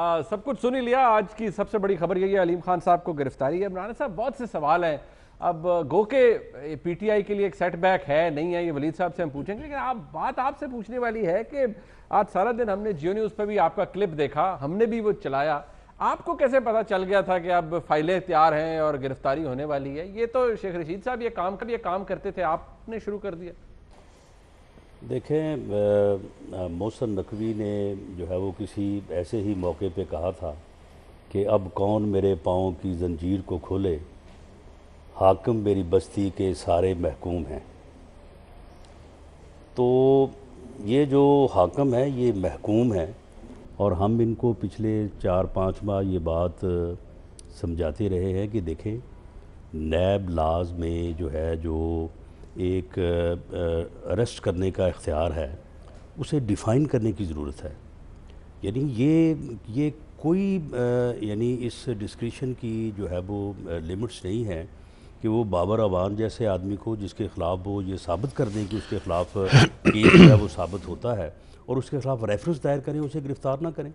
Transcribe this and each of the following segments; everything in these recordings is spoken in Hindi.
सब कुछ सुन ही लिया। आज की सबसे बड़ी खबर यही है, अलीम खान साहब को गिरफ्तारी है। इमरान साहब, बहुत से सवाल हैं। अब गो के पीटीआई के लिए एक सेटबैक है नहीं है, ये वलीद साहब से हम पूछेंगे, लेकिन बात आपसे पूछने वाली है कि आज सारा दिन हमने जियो न्यूज़ पर भी आपका क्लिप देखा, हमने भी वो चलाया। आपको कैसे पता चल गया था कि अब फाइलें तैयार हैं और गिरफ्तारी होने वाली है? ये तो शेख रशीद साहब ये काम करते थे, आपने शुरू कर दिया। देखें, मोहसिन नकवी ने जो है वो किसी ऐसे ही मौके पे कहा था कि अब कौन मेरे पाँव की जंजीर को खोले, हाकिम मेरी बस्ती के सारे महकूम हैं। तो ये जो हाकिम है ये महकूम है, और हम इनको पिछले 4-5 माह ये बात समझाते रहे हैं कि देखें, नैब लाज में जो है जो एक अरेस्ट करने का इख्तियार है उसे डिफ़ाइन करने की ज़रूरत है। यानी ये कोई यानी इस डिस्क्रिशन की जो है वो लिमिट्स नहीं है कि वो बाबर अवान जैसे आदमी को जिसके ख़िलाफ़ वो ये साबित कर दें कि उसके ख़िलाफ़ केस जो है वो साबित होता है और उसके ख़िलाफ़ रेफरेंस दायर करें, उसे गिरफ़्तार ना करें।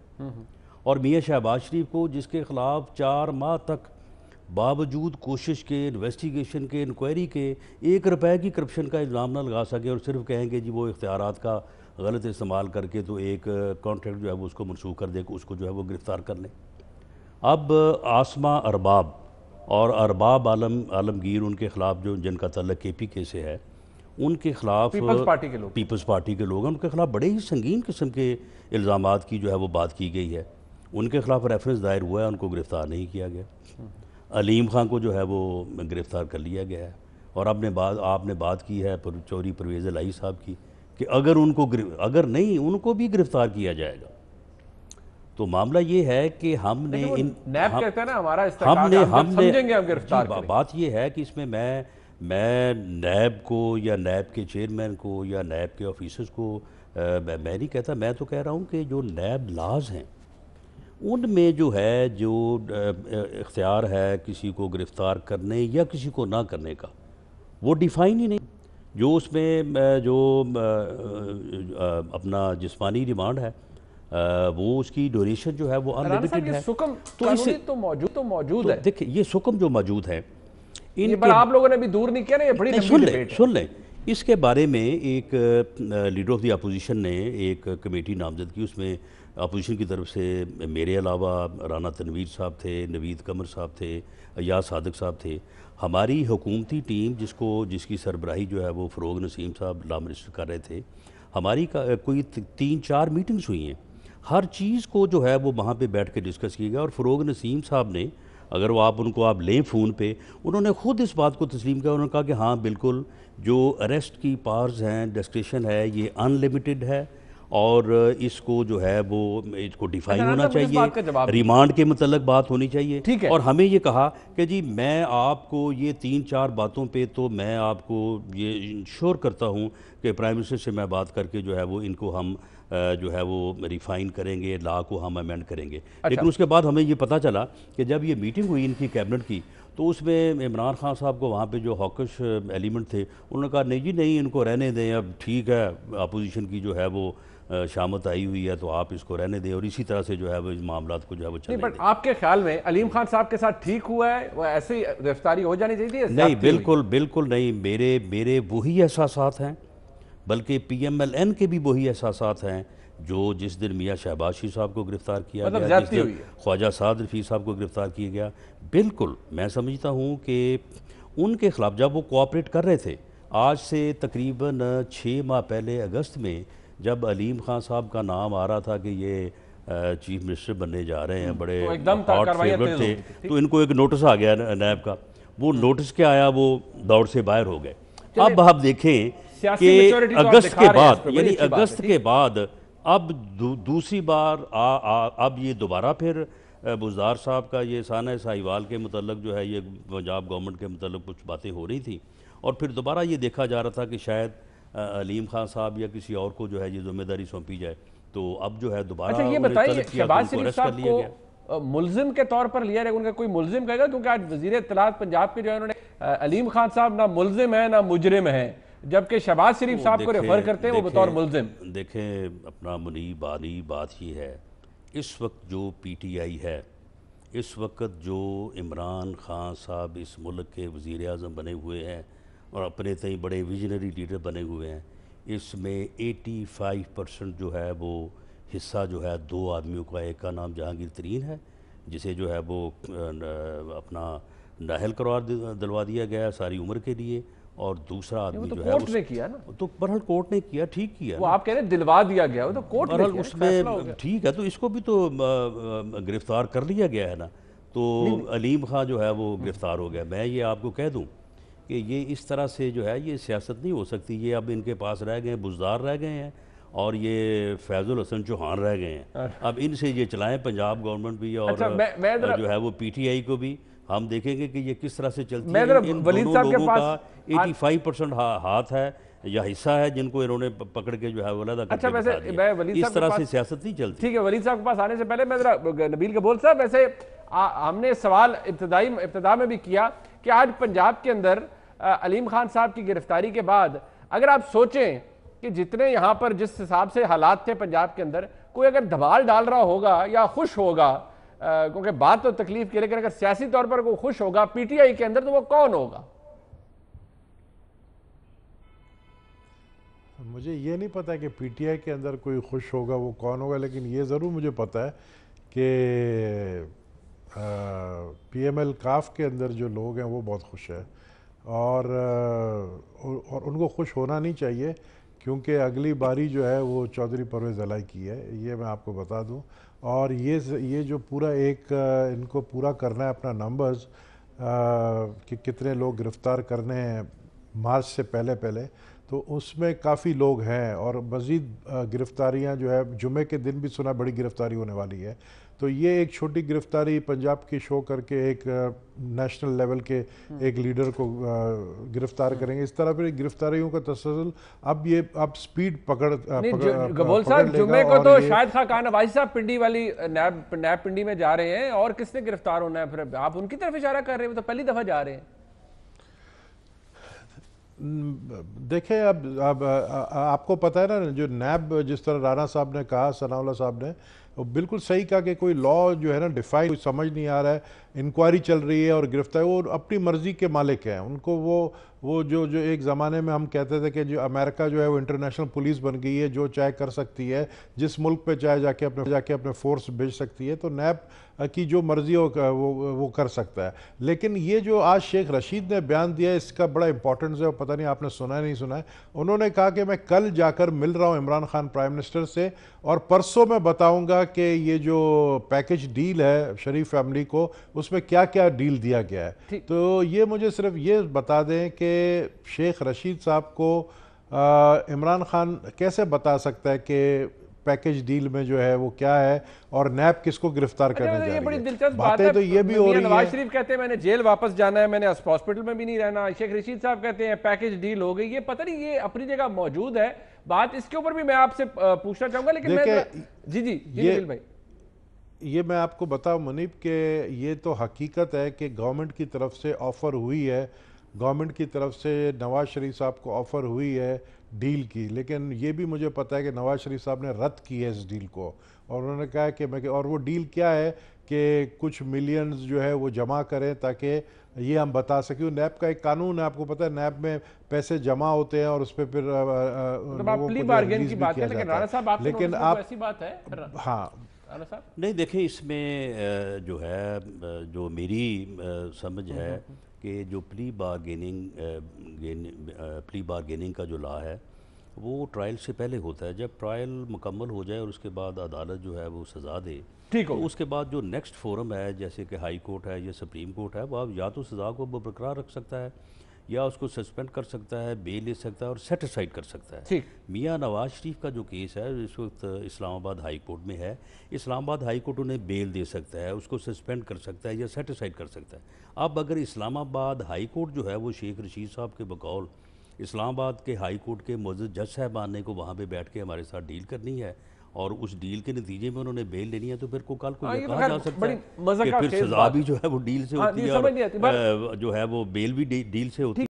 और मियाँ शहबाज शरीफ को जिसके ख़िलाफ़ 4 माह तक बावजूद कोशिश के, इन्वेस्टिगेशन के, इंक्वायरी के 1 रुपए की करप्शन का इल्ज़ाम ना लगा सके और सिर्फ कहेंगे जी वो इख्तियारात का गलत इस्तेमाल करके तो एक कॉन्ट्रैक्ट जो है वो उसको मनसूख कर दे, उसको जो है वो गिरफ़्तार कर लें। अब आसमा अरबाब और अरबाब आलमगीर, उनके ख़िलाफ़ जो जिनका तल्लुक़ KPK से है, उनके ख़िलाफ़ पीपल्स पार्टी के लोग हैं, उनके ख़िलाफ़ बड़े ही संगीन किस्म के इल्ज़ामात की जो है वो बात की गई है। उनके ख़िलाफ़ रेफरेंस दायर हुआ है, उनको गिरफ़्तार नहीं किया गया। अलीम खान को जो है वो गिरफ़्तार कर लिया गया है। और आपने बात की है चौधरी परवेज़ इलाही साहब की कि अगर नहीं उनको भी गिरफ़्तार किया जाएगा। तो मामला ये है कि हमने कहते हैं ना हमारा समझेंगे हम गिरफ्तार। बात ये है कि इसमें मैं नैब को या नैब के चेयरमैन को या नैब के ऑफिसर्स को मैं नहीं कहता। मैं तो कह रहा हूँ कि जो नैब लाज हैं उनमें जो है जो इख्तियार है किसी को गिरफ़्तार करने या किसी को ना करने का, वो डिफ़ाइन ही नहीं। जो उसमें जो अपना जिस्मानी रिमांड है वो उसकी ड्यूरेशन जो है वो अनलिमिटेड है। तो इसे तो मौजूद है। देखिए, ये सुकम जो मौजूद है इनके आप लोगों ने भी दूर नहीं किया ना, ये बड़ी सुन लें। इसके बारे में एक लीडर ऑफ द अपोजिशन ने एक कमेटी नामजद की। उसमें अपोजिशन की तरफ से मेरे अलावा राना तनवीर साहब थे, नवीद कमर साहब थे, अयाज सादिक साहब थे। हमारी हुकूमती टीम जिसकी सरबराही जो है वो फ़रोग नसीम साहब लॉ मिनिस्टर कर रहे थे, हमारी कोई 3-4 मीटिंग्स हुई हैं। हर चीज़ को जो है वो वहाँ पे बैठ के डिस्कस किया गया। और फ़रोग नसीम साहब ने, अगर वो आप लें फ़ोन पे, उन्होंने ख़ुद इस बात को तस्लीम किया। उन्होंने कहा कि हाँ बिल्कुल, जो अरेस्ट की पावर्स हैं, डिस्क्रिशन है, ये अनलिमिटेड है और इसको जो है वो इसको डिफाइन होना चाहिए, रिमांड के मतलब बात होनी चाहिए। और हमें ये कहा कि जी मैं आपको ये 3-4 बातों पे तो मैं आपको ये इंश्योर करता हूँ कि प्राइम मिनिस्टर से मैं बात करके जो है वो इनको हम जो है वो रिफ़ाइन करेंगे, लॉ को हम अमेंड करेंगे। लेकिन उसके बाद हमें ये पता चला कि जब ये मीटिंग हुई इनकी कैबिनेट की, तो उसमें इमरान खान साहब को वहाँ पे जो हॉकिश एलिमेंट थे उन्होंने कहा नहीं जी नहीं, इनको रहने दें, अब ठीक है अपोजिशन की जो है वो शामत आई हुई है तो आप इसको रहने दें। और इसी तरह से जो है वो इस मामला को जो है वो चलने दें। आपके ख्याल में अलीम खान साहब के साथ ठीक हुआ है, वो ऐसे ही गिरफ्तारी हो जानी चाहिए? नहीं, बिल्कुल नहीं। मेरे वही एहसासात हैं, बल्कि PMLN के भी वही एहसासात हैं जो जिस दिन मियाँ शहबाज शरीफ साहब को गिरफ़्तार किया गया, जिस दिन ख्वाजा साद रफ़ी साहब को गिरफ़्तार किया गया। बिल्कुल मैं समझता हूँ कि उनके ख़िलाफ़ जब वो कोऑपरेट कर रहे थे, आज से तकरीबन 6 माह पहले अगस्त में जब अलीम खान साहब का नाम आ रहा था कि ये चीफ मिनिस्टर बनने जा रहे हैं, बड़े हॉट फेवरेट थे, तो इनको एक नोटिस आ गया नैब का। वो नोटिस क्या आया, वो दौड़ से बाहर हो गए। अब आप देखें कि अगस्त के बाद, यानी अगस्त के बाद अब दूसरी बार अब ये दोबारा फिर बुज़दार साहब का ये साना साहिवाल के मतलब जो है ये पंजाब गवर्नमेंट के मतलब कुछ बातें हो रही थी, और फिर दोबारा ये देखा जा रहा था कि शायद अलीम खान साहब या किसी और को जो है ये जिम्मेदारी सौंपी जाए। तो अब जो है दोबारा ये बताइए, शहबाज शरीफ साहब को मुल्जिम के तौर पर लिया जाएगा? उनका कोई मुल्जिम कहेगा? क्योंकि आज वज़ीर इत्तलात पंजाब के जो है उन्होंने अलीम खान साहब ना मुल्जिम है ना मुजरिम है, जबकि शहबाज शरीफ साहब को रेफर करते हैं वो बतौर मुल्जिम। देखें, अपना मुनीब बात ही है इस वक्त जो पीटीआई है, इस वक्त जो इमरान खान साहब इस मुल्क के वज़ीर आज़म बने हुए हैं और अपने तई बड़े विजनरी लीडर बने हुए हैं, इसमें 85% जो है वो हिस्सा जो है दो आदमियों का, एक का नाम जहांगीर तरीन है जिसे जो है वो अपना नाहल करार दिलवा दिया गया सारी उम्र के लिए, और दूसरा आदमी तो जो कोर्ट है ने किया ना, तो बहरहाल कोर्ट ने किया, ठीक किया वो आप कह रहे हैं दिलवा दिया गया, वो तो कोर्ट ने बहरहाल किया, फैसला हो उसमें गया। ठीक है, तो इसको भी तो गिरफ्तार कर लिया गया है ना, तो अलीम खां जो है वो गिरफ्तार हो गया। मैं ये आपको कह दूं कि ये इस तरह से जो है ये सियासत नहीं हो सकती। ये अब इनके पास रह गए हैं बुज़दार रह गए हैं और ये फैज़ुल हसन चौहान रह गए हैं। अब इनसे ये चलाएं पंजाब गवर्नमेंट भी और अच्छा, मैं जो है वो पीटीआई को भी। हम देखेंगे कि ये किस तरह से चलती मैं है। इन वलीद दोनों साहब के लोगों पास का 85% हाथ है या हिस्सा है जिनको इन्होंने पकड़ के जो है वलादा अच्छा, करके वैसे बिठा दिया। मैं वलीद इस साहब के तरह से पास, सियासत नहीं चलती। ठीक है, वलीद साहब के पास आने से पहले मैं जरा नबील कबूल साहब, वैसे हमने सवाल इब्तिदा में भी किया कि आज पंजाब के अंदर अलीम खान साहब की गिरफ्तारी के बाद अगर आप सोचें कि जितने यहाँ पर जिस हिसाब से हालात थे पंजाब के अंदर, कोई अगर धमाल डाल रहा होगा या खुश होगा, क्योंकि बात तो तकलीफ की, लेकिन अगर सियासी तौर पर कोई खुश होगा पीटीआई के अंदर तो वो कौन होगा? मुझे ये नहीं पता कि पीटीआई के अंदर कोई खुश होगा वो कौन होगा, लेकिन ये ज़रूर मुझे पता है कि पीएमएल काफ के अंदर जो लोग हैं वो बहुत खुश है और उनको खुश होना नहीं चाहिए, क्योंकि अगली बारी जो है वो चौधरी परवेज़ अलाई की है, ये मैं आपको बता दूं। और ये जो पूरा एक इनको पूरा करना है अपना नंबर्स कि कितने लोग गिरफ़्तार करने हैं मार्च से पहले, तो उसमें काफ़ी लोग हैं और मज़ीद गिरफ़्तारियाँ जो है जुमे के दिन भी सुना बड़ी गिरफ़्तारी होने वाली है। तो ये एक छोटी गिरफ़्तारी पंजाब की शो करके एक नेशनल लेवल के एक लीडर को गिरफ़्तार करेंगे। इस तरह फिर गिरफ़्तारियों का तसलसल अब स्पीड गबोल साहब, जुमे को तो शायद खान अब्बासी साहब पिंडी वाली नैब पिंडी में जा रहे हैं, और किसने गिरफ्तार होना है? फिर आप उनकी तरफ इशारा कर रहे हैं, वो तो पहली दफ़ा जा रहे हैं। देखें, अब आपको पता है ना, जो नैब जिस तरह राणा साहब ने कहा, सनाउल्लाह साहब ने, वो बिल्कुल सही कहा कि कोई लॉ जो है ना डिफाइन समझ नहीं आ रहा है, इंक्वायरी चल रही है और गिरफ्तारी, वो अपनी मर्जी के मालिक हैं। उनको वो जो एक ज़माने में हम कहते थे कि जो अमेरिका जो है वो इंटरनेशनल पुलिस बन गई है, जो चाहे कर सकती है, जिस मुल्क पे चाहे जाके अपने फोर्स भेज सकती है, तो नैब की जो मर्जी हो वो कर सकता है। लेकिन ये जो आज शेख रशीद ने बयान दिया है, इसका बड़ा इंपॉर्टेंस है, पता नहीं आपने सुना है नहीं सुना है। उन्होंने कहा कि मैं कल जाकर मिल रहा हूँ इमरान खान प्राइम मिनिस्टर से और परसों मैं बताऊंगा कि ये जो पैकेज डील है शरीफ फैमिली को, उसमें क्या क्या डील दिया गया है। तो ये मुझे सिर्फ ये बता दें कि शेख रशीद साहब को इमरान खान कैसे बता सकता है कि पैकेज डील में जो है वो क्या है और नैब किसको गिरफ्तार करने जा रही है। बड़ी दिलचस्प बात है। तो ये भी हो रही है। नवाज शरीफ कहते हैं मैंने जेल वापस जाना है, मैंने हॉस्पिटल में भी नहीं रहना। शेख रशीद साहब कहते हैं पैकेज डील हो गई। ये पता नहीं, ये अपनी जगह मौजूद है बात, इसके ऊपर भी मैं आपसे पूछना चाहूंगा, लेकिन जी भाई, ये मैं आपको बताऊं मुनीब कि ये तो हकीकत है कि गवर्नमेंट की तरफ से ऑफ़र हुई है, गवर्नमेंट की तरफ से नवाज शरीफ साहब को ऑफ़र हुई है डील की, लेकिन ये भी मुझे पता है कि नवाज शरीफ साहब ने रद्द की है इस डील को। और उन्होंने कहा कि और वो डील क्या है कि कुछ मिलियंस जो है वो जमा करें ताकि ये हम बता सकें। नैब का एक कानून है, आपको पता है, नैब में पैसे जमा होते हैं और उस पर फिर लेकिन आप ऐसी बात है। हाँ नहीं, देखें इसमें जो है जो मेरी समझ है कि जो प्ली बारगेनिंग का जो लॉ है वो ट्रायल से पहले होता है। जब ट्रायल मुकम्मल हो जाए और उसके बाद अदालत जो है वो सज़ा दे, ठीक हो, तो उसके बाद जो नेक्स्ट फोरम है जैसे कि हाई कोर्ट है या सुप्रीम कोर्ट है, वो आप या तो सज़ा को बरकरार रख सकता है या उसको सस्पेंड कर सकता है, बेल ले सकता है और सेट असाइड कर सकता है। मियाँ नवाज शरीफ का जो केस है इस वक्त इस्लामाबाद हाई कोर्ट में है। इस्लामाबाद हाई कोर्ट उन्हें बेल दे सकता है, उसको सस्पेंड कर सकता है या सेट असाइड कर सकता है। अब अगर इस्लामाबाद हाई कोर्ट जो है वो शेख रशीद साहब के बकौल इस्लामाबाद के हाई कोर्ट के मुअज़्ज़ज़ जज साहबान ने को वहाँ पे बैठ के हमारे साथ डील करनी है और उस डील के नतीजे में उन्होंने बेल लेनी है, तो फिर को कल को ये कहा जा सकता है कि फिर सज़ा भी जो है वो डील से होती है और जो है वो बेल भी डील से होती है।